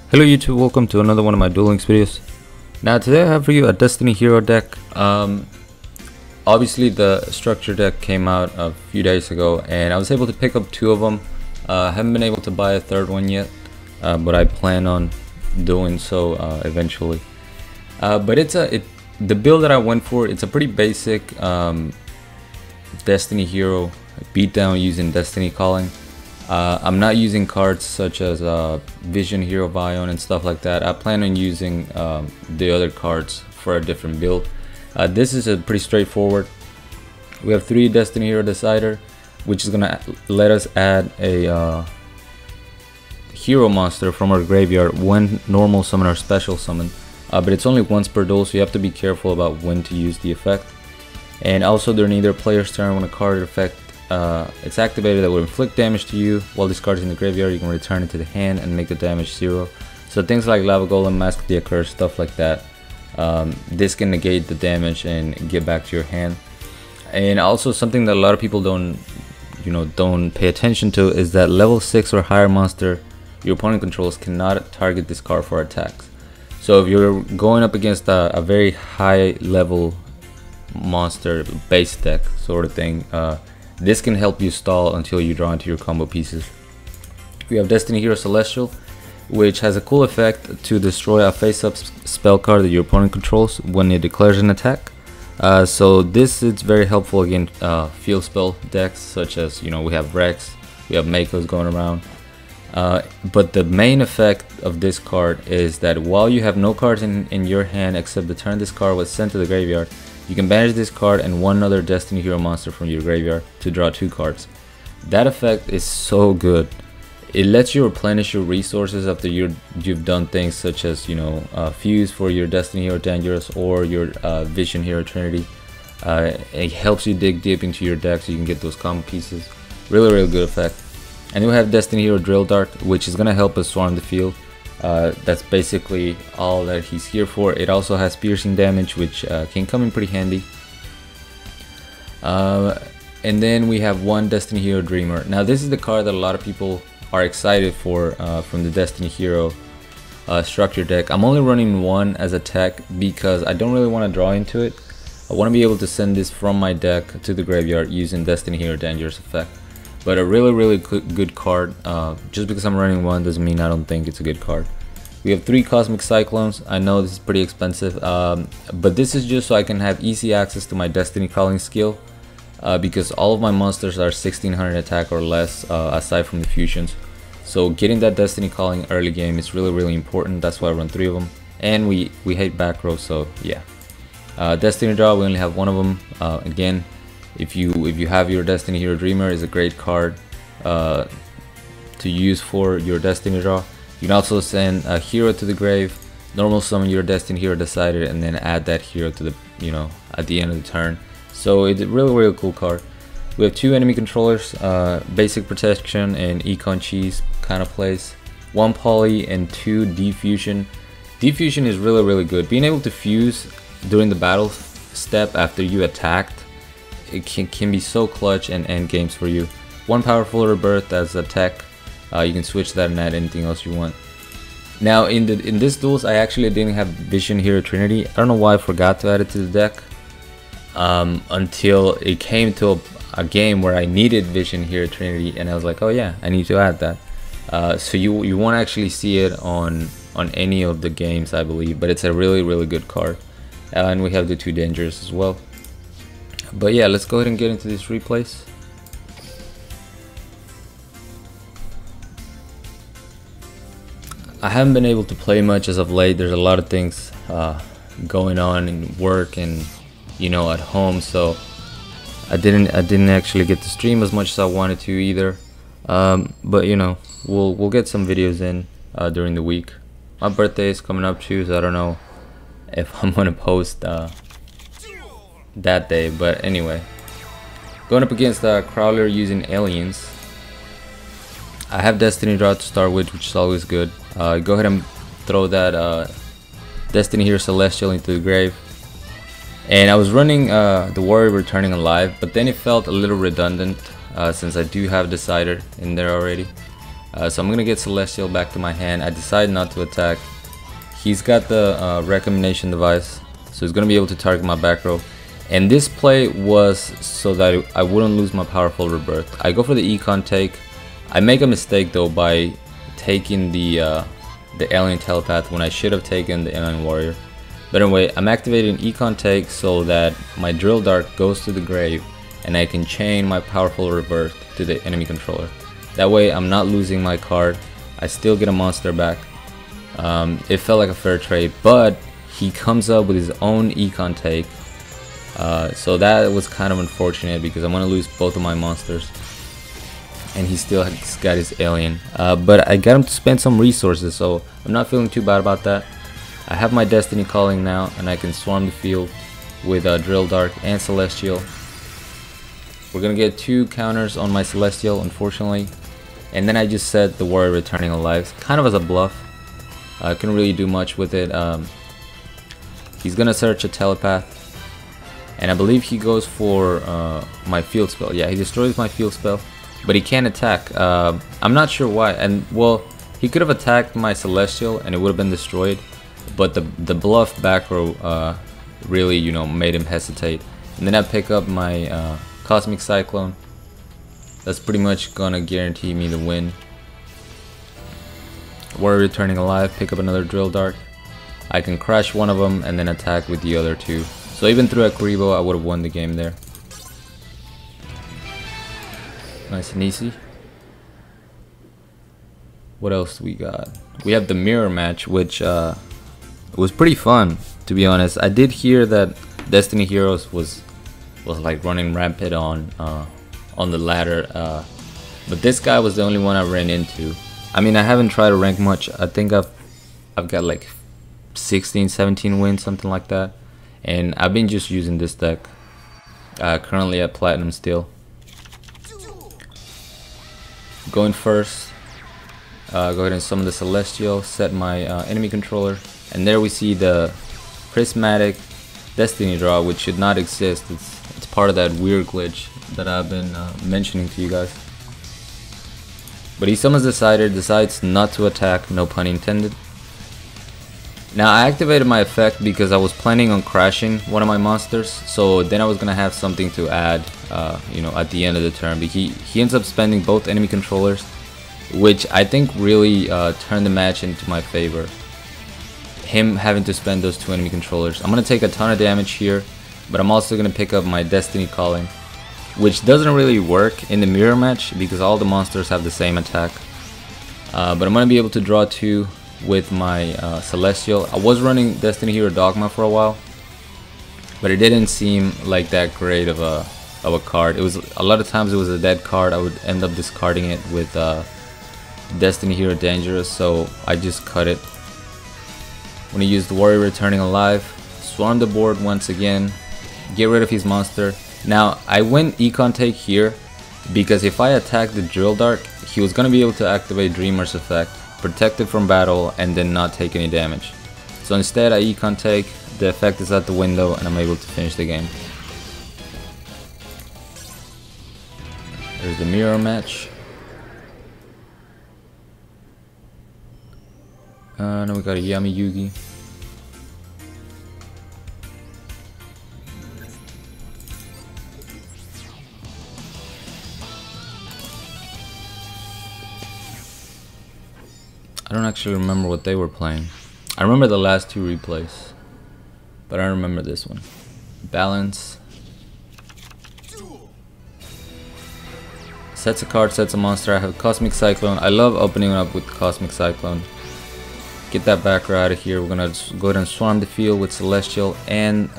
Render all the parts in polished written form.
Hello YouTube, welcome to another one of my Duel Links videos. Now today I have for you a Destiny Hero deck. Obviously the structure deck came out a few days ago and I was able to pick up two of them. I haven't been able to buy a third one yet, but I plan on doing so eventually. But the build that I went for, it's a pretty basic Destiny Hero beatdown using Destiny Calling. I'm not using cards such as Vision Hero Vion and stuff like that. I plan on using the other cards for a different build. This is a pretty straightforward. We have 3 Destiny Hero Decider, which is gonna let us add a hero monster from our graveyard when normal summon or special summon. But it's only once per duel, so you have to be careful about when to use the effect. And also during either player's turn, when a card effect it's activated, that will inflict damage to you while this card is in the graveyard, you can return it to the hand and make the damage 0. So things like Lava Golem, Mask of the Accursed, stuff like that, this can negate the damage and get back to your hand. And also something that a lot of people don't pay attention to is that level 6 or higher monster your opponent controls cannot target this card for attacks. So if you're going up against a very high level monster base deck sort of thing, this can help you stall until you draw into your combo pieces. We have Destiny Hero Celestial, which has a cool effect to destroy a face-up spell card that your opponent controls when it declares an attack. So this is very helpful against field spell decks, such as, we have Rex, we have Makos going around. But the main effect of this card is that while you have no cards in your hand except the turn this card was sent to the graveyard, you can banish this card and one other Destiny Hero monster from your graveyard to draw 2 cards. That effect is so good. It lets you replenish your resources after you've done things such as Fuse for your Destiny Hero Dangerous or your Vision Hero Trinity. It helps you dig deep into your deck so you can get those combo pieces. Really good effect. And then we have Destiny Hero Drill Dart, which is gonna help us swarm the field. That's basically all that he's here for. It also has piercing damage, which can come in pretty handy. And then we have one Destiny Hero Dreamer. Now this is the card that a lot of people are excited for from the Destiny Hero structure deck. I'm only running one as a tech because I don't really want to draw into it. I want to be able to send this from my deck to the graveyard using Destiny Hero Dangerous effect. But a really good card. Just because I'm running one doesn't mean I don't think it's a good card. We have 3 Cosmic Cyclones. I know this is pretty expensive, but this is just so I can have easy access to my Destiny Calling skill, because all of my monsters are 1600 attack or less, aside from the fusions. So getting that Destiny Calling early game is really important. That's why I run 3 of them. And we hate back row, so yeah. Destiny Draw, we only have one of them. Again, if you have your Destiny Hero Dreamer, is a great card to use for your Destiny Draw. You can also send a hero to the grave, normal summon your Destiny Hero Decider, and then add that hero to the at the end of the turn. So it's a really cool card. We have 2 enemy controllers, basic protection and econ cheese kind of plays. 1 poly and 2 defusion. Defusion is really good. Being able to fuse during the battle step after you attacked, it can be so clutch and end games for you. 1 powerful rebirth as a tech. You can switch that and add anything else you want. Now in this duels, I actually didn't have Vision Hero Trinity. I don't know why I forgot to add it to the deck until it came to a game where I needed Vision Hero Trinity, and I was like, oh yeah, I need to add that. So you won't actually see it on any of the games, I believe, but it's a really good card. And we have the 2 Dangers as well. But yeah, let's go ahead and get into these replays. I haven't been able to play much as of late. There's a lot of things going on in work and at home, so I didn't actually get to stream as much as I wanted to either. But we'll get some videos in during the week. My birthday is coming up too, so I don't know if I'm gonna post that day, but anyway, going up against Crawler using aliens. I have Destiny Draw to start with, which is always good. Go ahead and throw that Destiny Hero Celestial into the grave. And I was running the Warrior Returning Alive, but then it felt a little redundant since I do have Decider in there already. So I'm gonna get Celestial back to my hand. I decided not to attack. He's got the recombination device, so he's gonna be able to target my back row. And this play was so that I wouldn't lose my powerful rebirth. I go for the econ take. I make a mistake though by taking the alien telepath when I should have taken the alien warrior. But anyway, I'm activating econ take so that my drill dart goes to the grave and I can chain my powerful rebirth to the enemy controller. That way I'm not losing my card. I still get a monster back. It felt like a fair trade, but he comes up with his own econ take. So that was kind of unfortunate because I'm gonna lose both of my monsters. And he still has got his alien. But I got him to spend some resources, so I'm not feeling too bad about that. I have my Destiny Calling now, and I can swarm the field with Drill Dart and Celestial. We're gonna get 2 counters on my Celestial, unfortunately. And then I just set the Warrior Returning Alive, kind of as a bluff. I couldn't really do much with it. He's gonna search a telepath. And I believe he goes for my field spell. Yeah, he destroys my field spell. But he can't attack. I'm not sure why. And well, he could have attacked my Celestial and it would have been destroyed. But the bluff back row really, you know, made him hesitate. And then I pick up my Cosmic Cyclone. That's pretty much gonna guarantee me the win. Warrior Returning Alive, pick up another Drill Dart. I can crash one of them and then attack with the other 2. So even through a Kuribo, I would have won the game there. Nice and easy. What else do we got? We have the mirror match, which was pretty fun, to be honest. I did hear that Destiny Heroes was like running rampant on the ladder, but this guy was the only one I ran into. I mean, I haven't tried to rank much. I think I've got like 16, 17 wins, something like that, and I've been just using this deck. Currently at Platinum still. Going first, go ahead and summon the Celestial, set my enemy controller, and there we see the prismatic Destiny draw, which should not exist. It's part of that weird glitch that I've been mentioning to you guys. But he summons the Decider, decides not to attack, no pun intended. Now I activated my effect because I was planning on crashing one of my monsters, so then I was gonna have something to add, you know, at the end of the turn. But he ends up spending both enemy controllers, which I think really turned the match into my favor. Him having to spend those 2 enemy controllers. I'm gonna take a ton of damage here, but I'm also gonna pick up my Destiny Calling, which doesn't really work in the mirror match because all the monsters have the same attack. But I'm gonna be able to draw 2 with my Celestial. I was running Destiny Hero Dogma for a while, but it didn't seem like that great of a card. It was a lot of times it was a dead card. I would end up discarding it with Destiny Hero Dangerous, so I just cut it. I'm gonna use the Warrior Returning Alive, swarm the board once again, get rid of his monster. Now I went econ take here because if I attack the Drill Dart, he was gonna be able to activate Dreamer's effect, protected from battle, and then not take any damage. So instead I econ take, the effect is out the window, and I'm able to finish the game. There's the mirror match. Now we got a Yami Yugi. I don't actually remember what they were playing. I remember the last 2 replays, but I don't remember this one. Balance. Sets a card, sets a monster. I have Cosmic Cyclone. I love opening up with Cosmic Cyclone. Get that backer out of here. We're gonna go ahead and swarm the field with Celestial and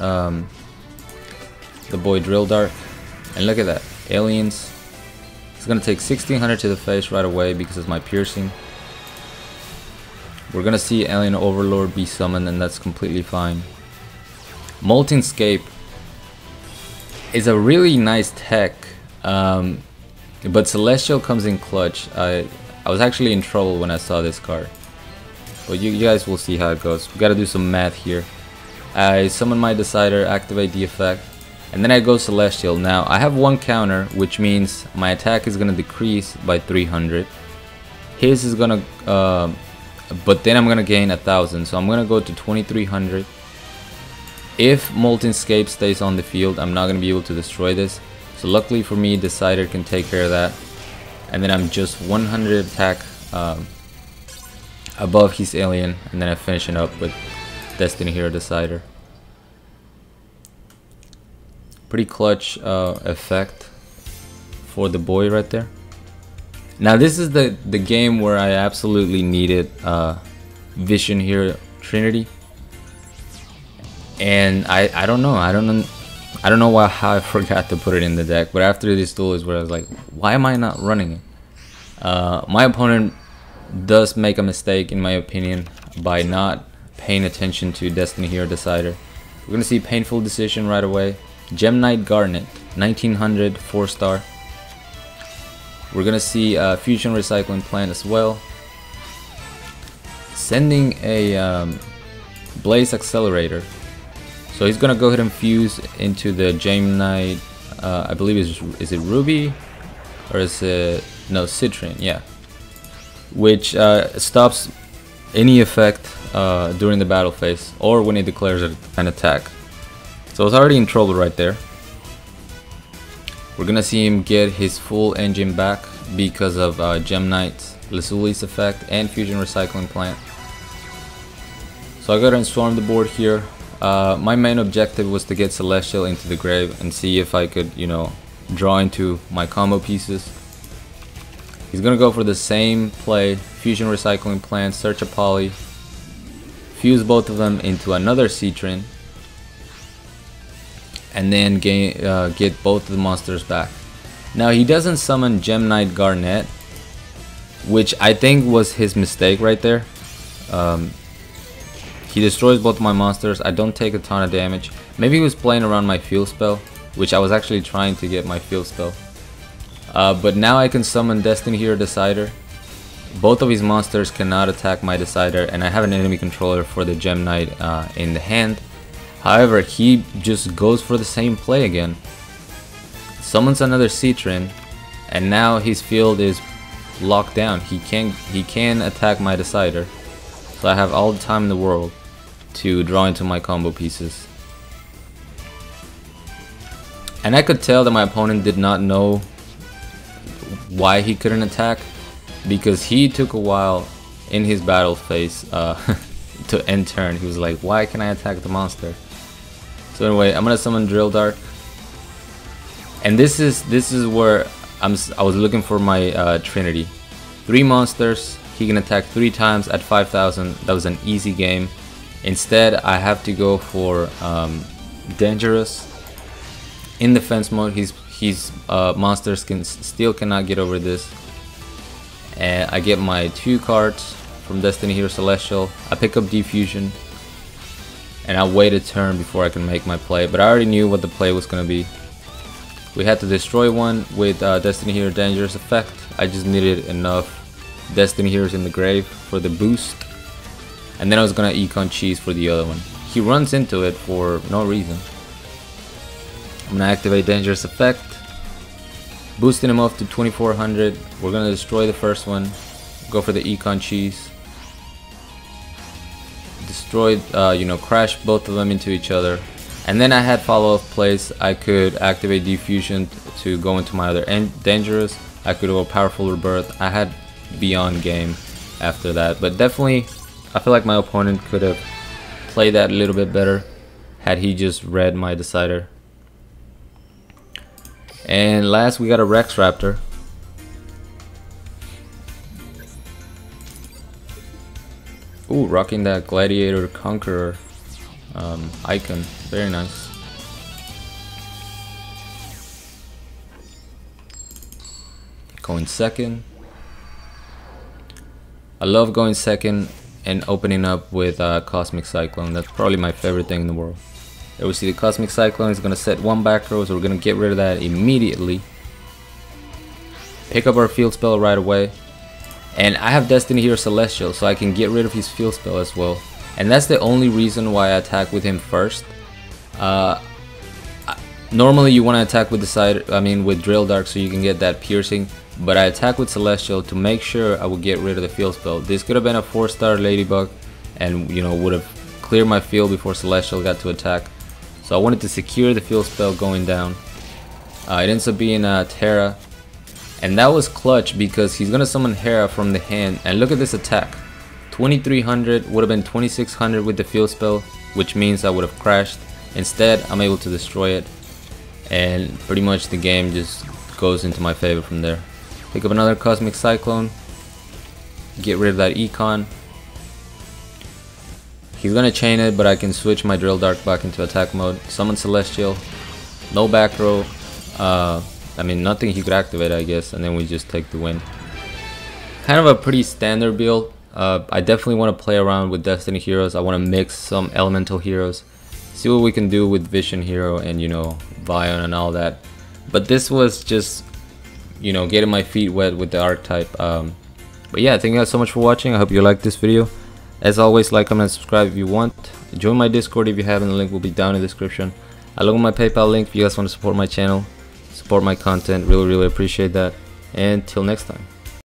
the boy Drill Dart. And look at that, aliens. It's gonna take 1600 to the face right away because it's my piercing. We're gonna see Alien Overlord be summoned, and that's completely fine. Molten Scape is a really nice tech, but Celestial comes in clutch. I was actually in trouble when I saw this card, but you guys will see how it goes. We gotta do some math here. I summon my Decider, activate the effect, and then I go Celestial. Now I have 1 counter, which means my attack is gonna decrease by 300. His is gonna, but then I'm gonna gain 1,000, so I'm gonna go to 2,300. If Molten Scape stays on the field, I'm not gonna be able to destroy this. So luckily for me, Decider can take care of that. And then I'm just 100 attack above his alien, and then I finish it up with Destiny Hero Decider. Pretty clutch effect for the boy right there. Now this is the game where I absolutely needed Vision Hero Trinity, and I don't know how I forgot to put it in the deck. But after this duel is where I was like, why am I not running it? My opponent does make a mistake, in my opinion, by not paying attention to Destiny Hero Decider. We're gonna see Painful Decision right away. Gem Knight Garnet, 1900, 4-star. We're gonna see Fusion Recycling Plant as well. Sending a Blaze Accelerator. So he's gonna go ahead and fuse into the Gem Knight. I believe is it Ruby, or is it no Citrine? Yeah, which stops any effect during the battle phase or when it declares an attack. So it's already in trouble right there. We're gonna see him get his full engine back because of Gem Knight's Lazuli's effect and Fusion Recycling Plant. So I gotta and swarm the board here. My main objective was to get Celestial into the grave and see if I could, you know, draw into my combo pieces. He's gonna go for the same play, Fusion Recycling Plant, search a poly, fuse both of them into another Citrine, and then get both of the monsters back. Now he doesn't summon Gem Knight Garnet, which I think was his mistake right there. He destroys both of my monsters. I don't take a ton of damage. Maybe he was playing around my field spell, which I was actually trying to get my field spell. But now I can summon Destiny Hero Decider. Both of his monsters cannot attack my Decider, and I have an enemy controller for the Gem Knight in the hand. However, he just goes for the same play again. Summons another Citrine, and now his field is locked down. He can attack my Decider. So I have all the time in the world to draw into my combo pieces. And I could tell that my opponent did not know why he couldn't attack, because he took a while in his battle phase to end turn. He was like, why can I attack the monster? So anyway, I'm gonna summon Drill Dart, and this is where I was looking for my Trinity. 3 monsters, he can attack 3 times at 5,000. That was an easy game. Instead, I have to go for Dangerous. In defense mode, his monsters still cannot get over this. And I get my 2 cards from Destiny Hero Celestial. I pick up Diffusion, and I wait a turn before I can make my play. But I already knew what the play was going to be. We had to destroy one with Destiny Hero Dangerous effect. I just needed enough Destiny Heroes in the grave for the boost, and then I was gonna Econ Cheese for the other one. He runs into it for no reason. I'm gonna activate Dangerous effect, boosting him up to 2400. We're gonna destroy the first one, go for the Econ Cheese, destroy, you know, crash both of them into each other. And then I had follow-up plays. I could activate Diffusion to go into my other Dangerous. I could go Powerful Rebirth. I had beyond game after that, but definitely I feel like my opponent could have played that a little bit better had he just read my Decider. And last, we got a Rex Raptor. Ooh, rocking that Gladiator Conqueror icon. Very nice. Going second. I love going second and opening up with Cosmic Cyclone. That's probably my favorite thing in the world. There we see the Cosmic Cyclone is going to set 1 back row, so we're going to get rid of that immediately. Pick up our field spell right away. And I have Destiny Hero Celestial, so I can get rid of his field spell as well. And that's the only reason why I attack with him first. Normally you want to attack with with Drill Dark so you can get that piercing. but I attacked with Celestial to make sure I would get rid of the field spell. This could have been a 4-star Ladybug and, you know, would have cleared my field before Celestial got to attack. So I wanted to secure the field spell going down. It ends up being Terra, and that was clutch because he's gonna summon Hera from the hand. And look at this attack, 2300 would have been 2600 with the field spell, which means I would have crashed. Instead, I'm able to destroy it, and pretty much the game just goes into my favor from there. Pick up another Cosmic Cyclone, get rid of that Econ. He's gonna chain it, but I can switch my Drill Dark back into attack mode. Summon Celestial, no back row. I mean, nothing he could activate, I guess, and then we just take the win. Kind of a pretty standard build. I definitely want to play around with Destiny heroes. I want to mix some elemental heroes, see what we can do with Vision Hero and, you know, Vion and all that. But this was just, you know, getting my feet wet with the archetype. But yeah, thank you guys so much for watching. I hope you liked this video. As always, like, comment, and subscribe if you want. Join my Discord if you haven't. The link will be down in the description. Along with my PayPal link if you guys want to support my channel, support my content. Really appreciate that. And till next time.